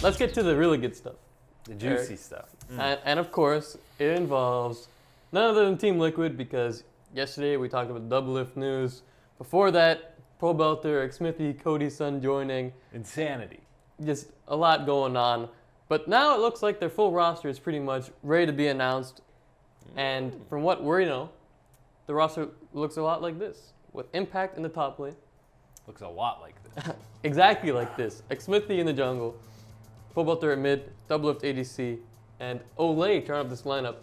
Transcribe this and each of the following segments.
let's get to the really good stuff. The juicy stuff. And of course, it involves none other than Team Liquid, because yesterday we talked about Doublelift news. Before that, Pobelter, Xmithie, Cody's son joining. Insanity. Just a lot going on. But now it looks like their full roster is pretty much ready to be announced. And from what we know, the roster looks a lot like this, with Impact in the top lane. Looks a lot like this. Exactly like this. Xmithie in the jungle, Pobelter at mid, Doublelift ADC, and Olleh turn up this lineup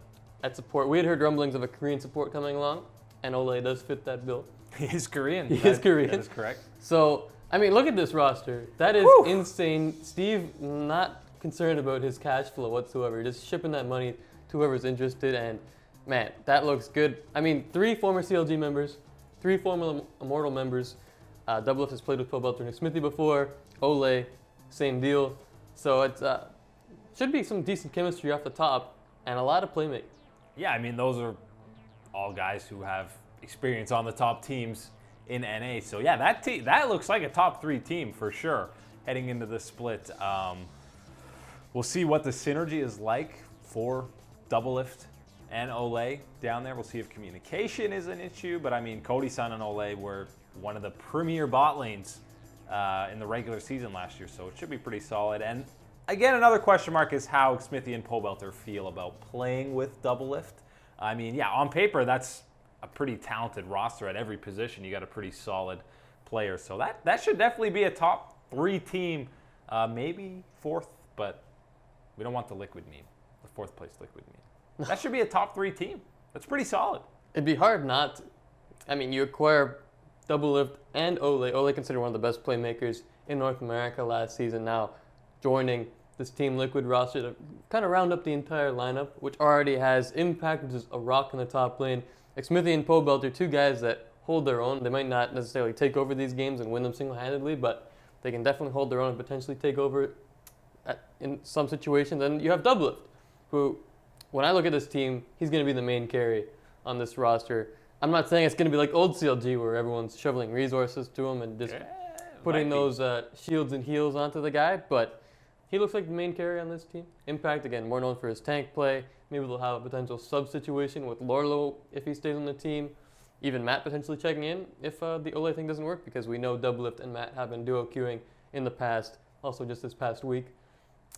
at support. We had heard rumblings of a Korean support coming along, and Olleh does fit that bill. He is Korean. He is Korean. That is correct. So, I mean, look at this roster. That is insane. Steve not concerned about his cash flow whatsoever. Just shipping that money to whoever's interested, and man, that looks good. I mean, 3 former CLG members, 3 former Immortal members. Doublelift has played with Pobelter and Xmithie before. Olleh, same deal. So it should be some decent chemistry off the top, and a lot of playmaking. Yeah, I mean, those are all guys who have experience on the top teams in NA. So yeah, that looks like a top 3 team for sure heading into the split. We'll see what the synergy is like for Doublelift and Olleh down there. We'll see if communication is an issue, but I mean, Cody's son and Olleh were one of the premier bot lanes in the regular season last year, so it should be pretty solid. And again, another question mark is how Xmithie and Pobelter feel about playing with Doublelift. I mean, yeah, on paper, that's a pretty talented roster at every position. You got a pretty solid player, so that should definitely be a top 3 team, maybe 4th, but we don't want the Liquid meme, the 4th place Liquid meme. That should be a top 3 team. That's pretty solid. It'd be hard not to. I mean, you acquire Doublelift and Olleh. Olleh considered one of the best playmakers in North America last season. Now joining this Team Liquid roster to kind of round up the entire lineup, which already has Impact, which is a rock in the top lane. Xmithie and Pobelter, 2 guys that hold their own. They might not necessarily take over these games and win them single-handedly, but they can definitely hold their own and potentially take over in some situations. And you have Doublelift, who, when I look at this team, he's going to be the main carry on this roster. I'm not saying it's going to be like old CLG where everyone's shoveling resources to him and just putting those shields and heals onto the guy, but he looks like the main carry on this team. Impact, again, more known for his tank play. Maybe they'll have a potential sub situation with Lorlo if he stays on the team. Even Matt potentially checking in if the Olleh thing doesn't work, because we know Doublelift and Matt have been duo queuing in the past, also just this past week.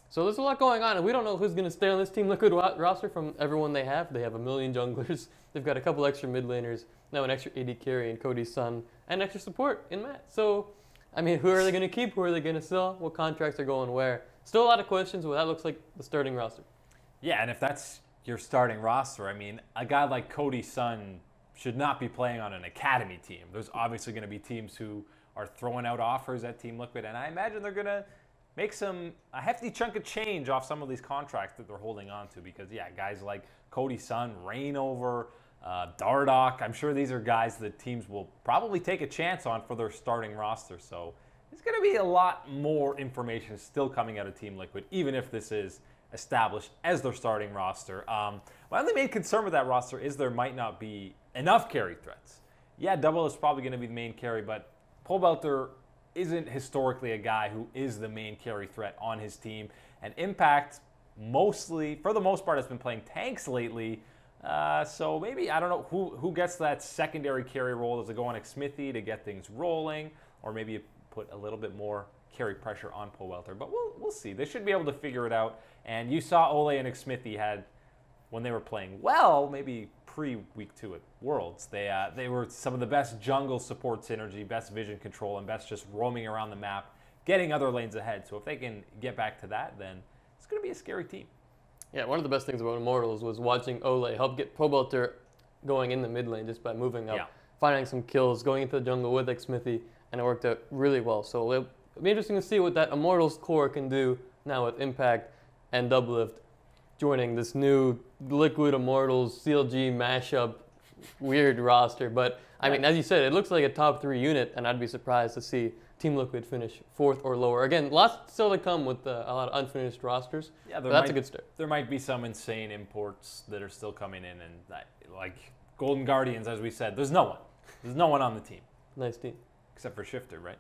So there's a lot going on, and we don't know who's going to stay on this Team Liquid roster from everyone they have. They have a million junglers. They've got a couple extra mid laners, now an extra AD carry in Cody's son, and extra support in Matt. So, I mean, who are they going to keep? Who are they going to sell? What contracts are going where? Still a lot of questions, but that looks like the starting roster. Yeah, and if that's your starting roster, I mean, a guy like Cody's son should not be playing on an academy team. There's obviously going to be teams who are throwing out offers at Team Liquid, and I imagine they're going to make a hefty chunk of change off some of these contracts that they're holding on to, because yeah, guys like Cody's son, Reignover, Dardoch, I'm sure these are guys that teams will probably take a chance on for their starting roster. So there's going to be a lot more information still coming out of Team Liquid, even if this is established as their starting roster. My only main concern with that roster is there might not be enough carry threats. Yeah, Double is probably going to be the main carry, but Pobelter isn't historically a guy who is the main carry threat on his team. And Impact, mostly, for the most part, has been playing tanks lately. So maybe, I don't know, who gets that secondary carry role? Does it go on Xmithie to get things rolling? Or maybe you put a little bit more carry pressure on Pobelter. But we'll see. They should be able to figure it out. And you saw Olleh and Xmithie had, when they were playing well, maybe pre-week 2 at Worlds, they were some of the best jungle support synergy, best vision control, and best just roaming around the map, getting other lanes ahead. So if they can get back to that, then it's going to be a scary team. Yeah, one of the best things about Immortals was watching Olleh help get Pobelter going in the mid lane just by moving up, finding some kills, going into the jungle with Xmithie, and it worked out really well. So it'll be interesting to see what that Immortals core can do now with Impact and Doublelift joining this new Liquid Immortals CLG mashup weird roster. But I mean, as you said, it looks like a top 3 unit, and I'd be surprised to see Team Liquid finish 4th or lower. Again, lots still to come with a lot of unfinished rosters. Yeah, that's a good start. There might be some insane imports that are still coming in, and like Golden Guardians, as we said, there's no one. There's no one on the team. Nice team. Except for Shifter, right?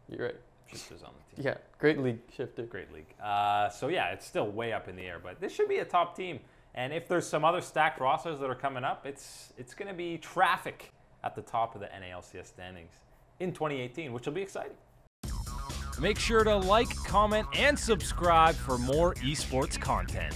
You're right. shifters on the team. Yeah, great league shifter. Great league. So yeah, it's still way up in the air, but this should be a top team. And if there's some other stacked rosters that are coming up, it's going to be traffic at the top of the NALCS standings in 2018, which will be exciting. Make sure to like, comment, and subscribe for more esports content.